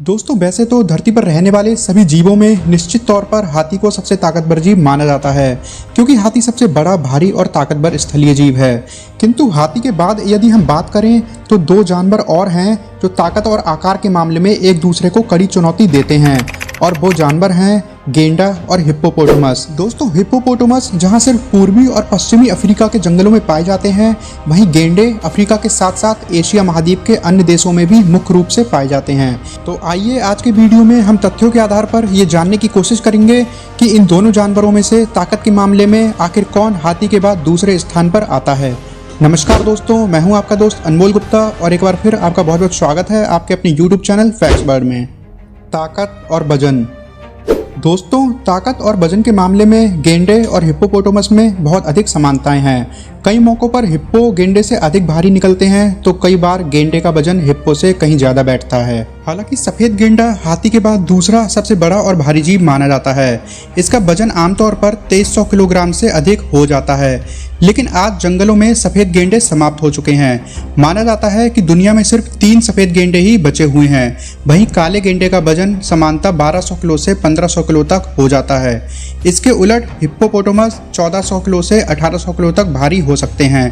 दोस्तों वैसे तो धरती पर रहने वाले सभी जीवों में निश्चित तौर पर हाथी को सबसे ताकतवर जीव माना जाता है, क्योंकि हाथी सबसे बड़ा, भारी और ताकतवर स्थलीय जीव है। किंतु हाथी के बाद यदि हम बात करें तो दो जानवर और हैं जो ताकत और आकार के मामले में एक दूसरे को कड़ी चुनौती देते हैं, और वो जानवर हैं गेंडा और हिप्पोपोटामस। दोस्तों हिप्पोपोटामस जहां सिर्फ पूर्वी और पश्चिमी अफ्रीका के जंगलों में पाए जाते हैं, वहीं गेंडे अफ्रीका के साथ साथ एशिया महाद्वीप के अन्य देशों में भी मुख्य रूप से पाए जाते हैं। तो आइए आज के वीडियो में हम तथ्यों के आधार पर ये जानने की कोशिश करेंगे कि इन दोनों जानवरों में से ताकत के मामले में आखिर कौन हाथी के बाद दूसरे स्थान पर आता है। नमस्कार दोस्तों, मैं हूं आपका दोस्त अनमोल गुप्ता और एक बार फिर आपका बहुत बहुत स्वागत है आपके अपने YouTube चैनल फैक्ट्स वर्ल्ड में। ताकत और वजन। दोस्तों ताकत और वजन के मामले में गेंडे और हिप्पोपोटामस में बहुत अधिक समानताएं हैं। कई मौक़ों पर हिप्पो गेंडे से अधिक भारी निकलते हैं, तो कई बार गेंडे का वजन हिप्पो से कहीं ज़्यादा बैठता है। हालांकि सफ़ेद गेंडा हाथी के बाद दूसरा सबसे बड़ा और भारी जीव माना जाता है। इसका वजन आमतौर पर 2300 किलोग्राम से अधिक हो जाता है, लेकिन आज जंगलों में सफ़ेद गेंडे समाप्त हो चुके हैं। माना जाता है कि दुनिया में सिर्फ 3 सफ़ेद गेंडे ही बचे हुए हैं। वहीं काले गेंडे का वजन सामान्यतः 1200 किलो से 1500 किलो तक हो जाता है। इसके उलट हिप्पोपोटामस 1400 किलो से 1800 किलो तक भारी हो सकते हैं।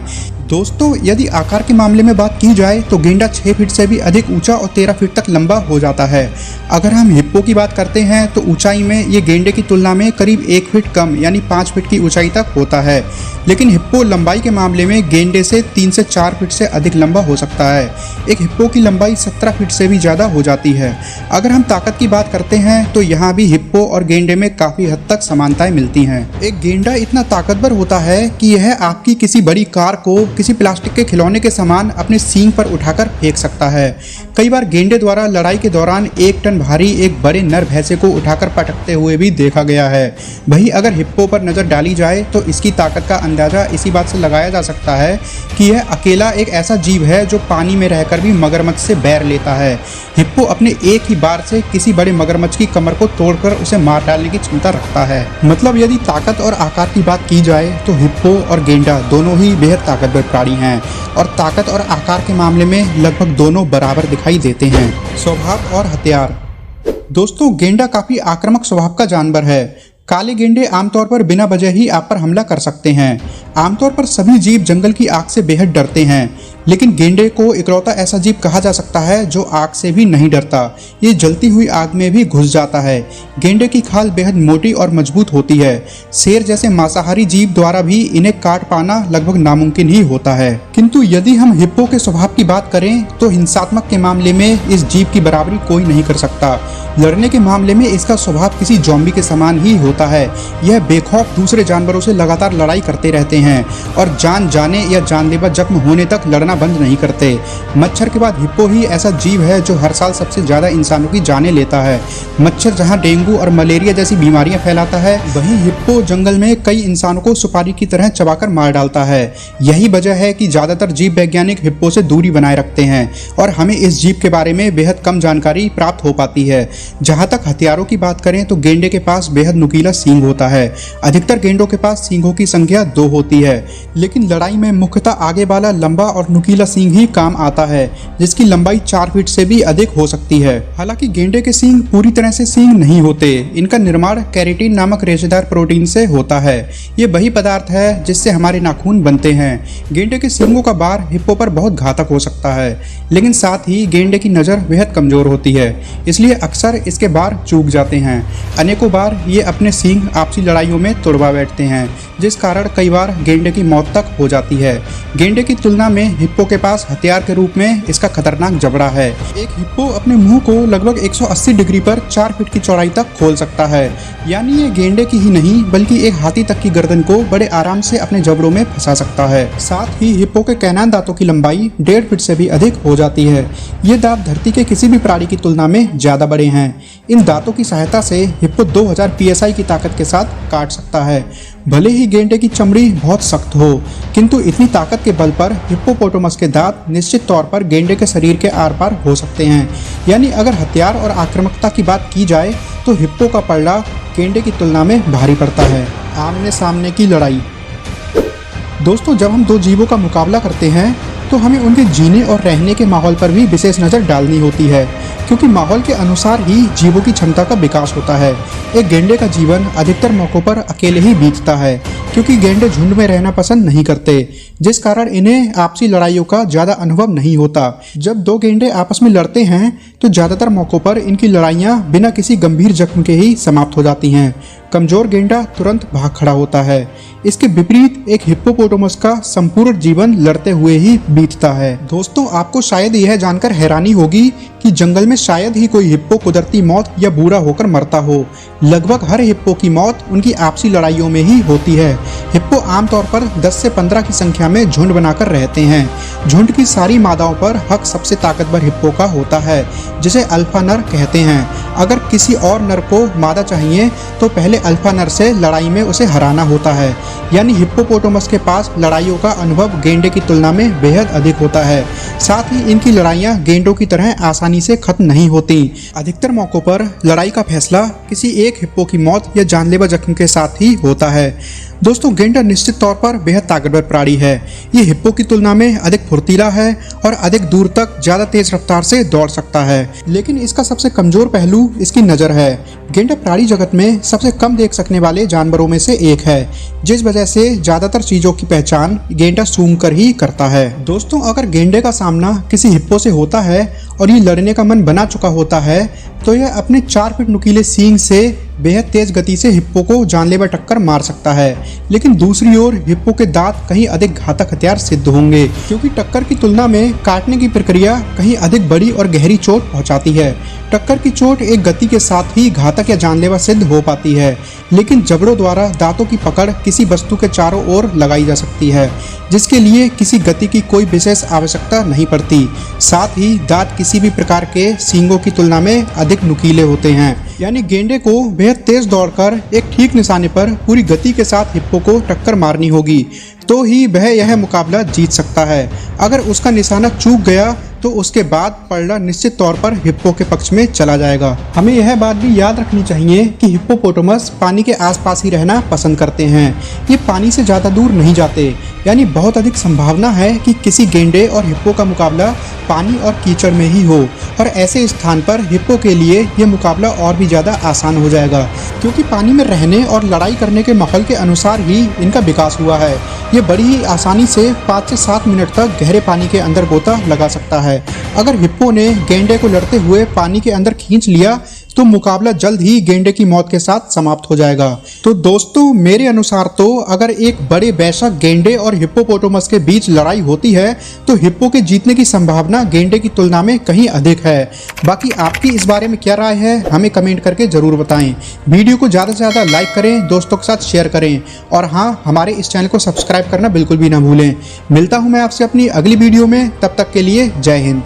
दोस्तों यदि आकार के मामले में बात की जाए तो गेंडा 6 फीट से भी अधिक ऊंचा और 13 फीट तक लंबा हो जाता है। अगर हम हिप्पो की बात करते हैं तो ऊंचाई में ये गेंडे की तुलना में करीब 1 फीट कम यानी 5 फीट की ऊंचाई तक होता है, लेकिन हिप्पो लंबाई के मामले में गेंडे से 3 से 4 फीट से अधिक लंबा हो सकता है। एक हिप्पो की लंबाई 17 फीट से भी ज़्यादा हो जाती है। अगर हम ताकत की बात करते हैं तो यहाँ भी हिप्पो और गेंडे में काफ़ी हद तक समानताएं मिलती हैं। एक गेंडा इतना ताकतवर होता है कि यह आपकी किसी बड़ी कार को किसी प्लास्टिक के खिलौने के समान अपने सींग पर उठाकर फेंक सकता है। कई बार गेंडे द्वारा लड़ाई के दौरान 1 टन भारी एक बड़े नर भैंसे को उठाकर पटकते हुए भी देखा गया है। वहीं अगर हिप्पो पर नज़र डाली जाए तो इसकी ताकत का अंदाज़ा इसी बात से लगाया जा सकता है कि यह अकेला एक ऐसा जीव है जो पानी में रहकर भी मगरमच्छ से बैर लेता है। हिप्पो अपने एक ही बार से किसी बड़े मगरमच्छ की कमर को तोड़कर उसे मार डालने की क्षमता रखता है। मतलब यदि ताकत और आकार की बात की जाए तो हिप्पो और गेंडा दोनों ही बेहद ताकतवर प्राणी हैं, और ताकत और आकार के मामले में लगभग दोनों बराबर दिखाई देते हैं। स्वभाव और हथियार। दोस्तों गेंडा काफ़ी आक्रामक स्वभाव का जानवर है। काले गेंडे आमतौर पर बिना वजह ही आप पर हमला कर सकते हैं। आमतौर पर सभी जीव जंगल की आग से बेहद डरते हैं, लेकिन गेंडे को इकलौता ऐसा जीव कहा जा सकता है जो आग से भी नहीं डरता। ये जलती हुई आग में भी घुस जाता है। गेंडे की खाल बेहद मोटी और मजबूत होती है। शेर जैसे मांसाहारी जीव द्वारा भी इन्हें काट पाना लगभग नामुमकिन ही होता है। किंतु यदि हम हिप्पो के स्वभाव की बात करें तो हिंसात्मक के मामले में इस जीव की बराबरी कोई नहीं कर सकता। लड़ने के मामले में इसका स्वभाव किसी ज़ॉम्बी के समान ही होता है। यह बेखौफ दूसरे जानवरों से लगातार लड़ाई करते रहते हैं और जान जाने या जानलेवा जख्म होने तक लड़ना बंद नहीं करते। मच्छर के बाद हिप्पो ही ऐसा जीव है जो हर साल सबसे ज़्यादा इंसानों की जानें लेता है। मच्छर जहां डेंगू और मलेरिया जैसी बीमारियां फैलाता है, वहीं हिप्पो जंगल में कई इंसानों को सुपारी की तरह चबाकर मार डालता है। यही वजह है कि ज़्यादातर जीव वैज्ञानिक हिप्पो से दूरी बनाए रखते हैं और हमें इस जीव के बारे में बेहद कम जानकारी प्राप्त हो पाती है। जहाँ तक हथियारों की बात करें तो गेंडे के पास बेहद नुकीला सींग होता है। अधिकतर गेंडों के पास सींगों की संख्या 2 होती है, लेकिन लड़ाई में मुख्यतः आगे वाला लंबा और नुकीला सींग ही काम आता है, जिसकी लंबाई 4 फीट से भी अधिक हो सकती है। हालांकि गेंडे के सींग पूरी तरह से सींग नहीं होते। इनका निर्माण केराटिन नामक रेशेदार प्रोटीन से होता है। ये वही पदार्थ है जिससे हमारे नाखून बनते हैं। गेंडे के सींगों का बार हिप्पो पर बहुत घातक हो सकता है, लेकिन साथ ही गेंडे की नज़र बेहद कमजोर होती है, इसलिए अक्सर इसके बार चूक जाते हैं। अनेकों बार ये अपने सींग आपसी लड़ाइयों में तोड़वा बैठते हैं, जिस कारण कई बार गेंडे की मौत तक हो जाती है। गेंडे की तुलना में हिप्पो के पास हथियार के रूप में इसका खतरनाक जबड़ा है। एक हिप्पो अपने मुंह को लगभग 180 डिग्री पर 4 फीट की चौड़ाई तक खोल सकता है, यानी ये गेंडे की ही नहीं बल्कि एक हाथी तक की गर्दन को बड़े आराम से अपने जबड़ों में फंसा सकता है। साथ ही हिप्पो के कैनान दांतों की लंबाई 1.5 फीट से भी अधिक हो जाती है। ये दांत धरती के किसी भी प्राणी की तुलना में ज़्यादा बड़े हैं। इन दांतों की सहायता से हिप्पो 2000 PSI की ताकत के साथ काट सकता है। भले ही गेंडे की चमड़ी बहुत सख्त हो, किंतु इतनी ताकत के बल पर हिप्पोपोटामस के दांत निश्चित तौर पर गेंडे के शरीर के आर पार हो सकते हैं। यानी अगर हथियार और आक्रामकता की बात की जाए तो हिप्पो का पलड़ा गेंडे की तुलना में भारी पड़ता है। आमने सामने की लड़ाई। दोस्तों जब हम दो जीवों का मुकाबला करते हैं तो हमें उनके जीने और रहने के माहौल पर भी विशेष नज़र डालनी होती है, क्योंकि माहौल के अनुसार ही जीवों की क्षमता का विकास होता है। एक गेंडे का जीवन अधिकतर मौक़ों पर अकेले ही बीतता है, क्योंकि गेंडे झुंड में रहना पसंद नहीं करते, जिस कारण इन्हें आपसी लड़ाइयों का ज़्यादा अनुभव नहीं होता। जब दो गेंडे आपस में लड़ते हैं तो ज़्यादातर मौक़ों पर इनकी लड़ाइयाँ बिना किसी गंभीर जख्म के ही समाप्त हो जाती हैं। कमज़ोर गेंडा तुरंत भाग खड़ा होता है। इसके विपरीत एक हिप्पोपोटामस का संपूर्ण जीवन लड़ते हुए ही बीतता है। दोस्तों, आपको शायद यह जानकर हैरानी होगी कि जंगल में शायद ही कोई हिप्पो कुदरती मौत या बूढ़ा होकर मरता हो। लगभग हर हिप्पो की मौत उनकी आपसी लड़ाइयों में ही होती है। हिप्पो आमतौर पर 10 से 15 की संख्या में झुंड बनाकर रहते हैं। झुंड की सारी मादाओं पर हक सबसे ताकतवर हिप्पो का होता है, जिसे अल्फा नर कहते हैं। अगर किसी और नर को मादा चाहिए तो पहले अल्फा नर से लड़ाई में उसे हराना होता है। यानी हिप्पोपोटामस के पास लड़ाइयों का अनुभव गेंडे की तुलना में बेहद अधिक होता है। साथ ही इनकी लड़ाइयाँ गेंडों की तरह आसानी से खत्म नहीं होती। अधिकतर मौकों पर लड़ाई का फैसला किसी एक हिप्पो की मौत या जानलेवा जख्म के साथ ही होता है। दोस्तों, गेंडा निश्चित तौर पर बेहद ताकतवर प्राणी है। ये हिप्पो की तुलना में अधिक फुर्तीला है और अधिक दूर तक ज़्यादा तेज रफ्तार से दौड़ सकता है। लेकिन इसका सबसे कमज़ोर पहलू इसकी नज़र है। गेंडा प्राणी जगत में सबसे कम देख सकने वाले जानवरों में से एक है, जिस वजह से ज़्यादातर चीज़ों की पहचान गेंडा सूंघ कर ही करता है। दोस्तों, अगर गेंडे का सामना किसी हिप्पो से होता है और ये लड़ने का मन बना चुका होता है तो यह अपने 4 फीट नुकीले सींग से बेहद तेज गति से हिप्पो को जानलेवा टक्कर मार सकता है। लेकिन दूसरी ओर हिप्पो के दांत कहीं अधिक घातक हथियार सिद्ध होंगे, क्योंकि टक्कर की तुलना में काटने की प्रक्रिया कहीं अधिक बड़ी और गहरी चोट पहुंचाती है। टक्कर की चोट एक गति के साथ ही घातक या जानलेवा सिद्ध हो पाती है, लेकिन जबड़ों द्वारा दांतों की पकड़ किसी वस्तु के चारों ओर लगाई जा सकती है, जिसके लिए किसी गति की कोई विशेष आवश्यकता नहीं पड़ती। साथ ही दांत किसी भी प्रकार के सींगों की तुलना में अधिक नुकीले होते हैं। यानी गेंडे को बेहद तेज दौड़कर एक ठीक निशाने पर पूरी गति के साथ हिप्पो को टक्कर मारनी होगी, तो ही वह यह मुकाबला जीत सकता है। अगर उसका निशाना चूक गया तो उसके बाद पलड़ा निश्चित तौर पर हिप्पो के पक्ष में चला जाएगा। हमें यह बात भी याद रखनी चाहिए कि हिप्पोपोटामस पानी के आसपास ही रहना पसंद करते हैं। ये पानी से ज़्यादा दूर नहीं जाते, यानी बहुत अधिक संभावना है कि किसी गेंडे और हिप्पो का मुकाबला पानी और कीचड़ में ही हो, और ऐसे स्थान पर हिप्पो के लिए ये मुकाबला और भी ज़्यादा आसान हो जाएगा, क्योंकि पानी में रहने और लड़ाई करने के माहौल के अनुसार ही इनका विकास हुआ है। ये बड़ी ही आसानी से 5 से 7 मिनट तक गहरे पानी के अंदर गोता लगा सकता है। अगर हिप्पो ने गेंडे को लड़ते हुए पानी के अंदर खींच लिया तो मुकाबला जल्द ही गेंडे की मौत के साथ समाप्त हो जाएगा। तो दोस्तों, मेरे अनुसार तो अगर एक बड़े वयस्क गेंडे और हिप्पोपोटामस के बीच लड़ाई होती है तो हिप्पो के जीतने की संभावना गेंडे की तुलना में कहीं अधिक है। बाकी आपकी इस बारे में क्या राय है, हमें कमेंट करके ज़रूर बताएं। वीडियो को ज़्यादा से ज़्यादा लाइक करें, दोस्तों के साथ शेयर करें, और हाँ, हमारे इस चैनल को सब्सक्राइब करना बिल्कुल भी ना भूलें। मिलता हूँ मैं आपसे अपनी अगली वीडियो में, तब तक के लिए जय हिंद।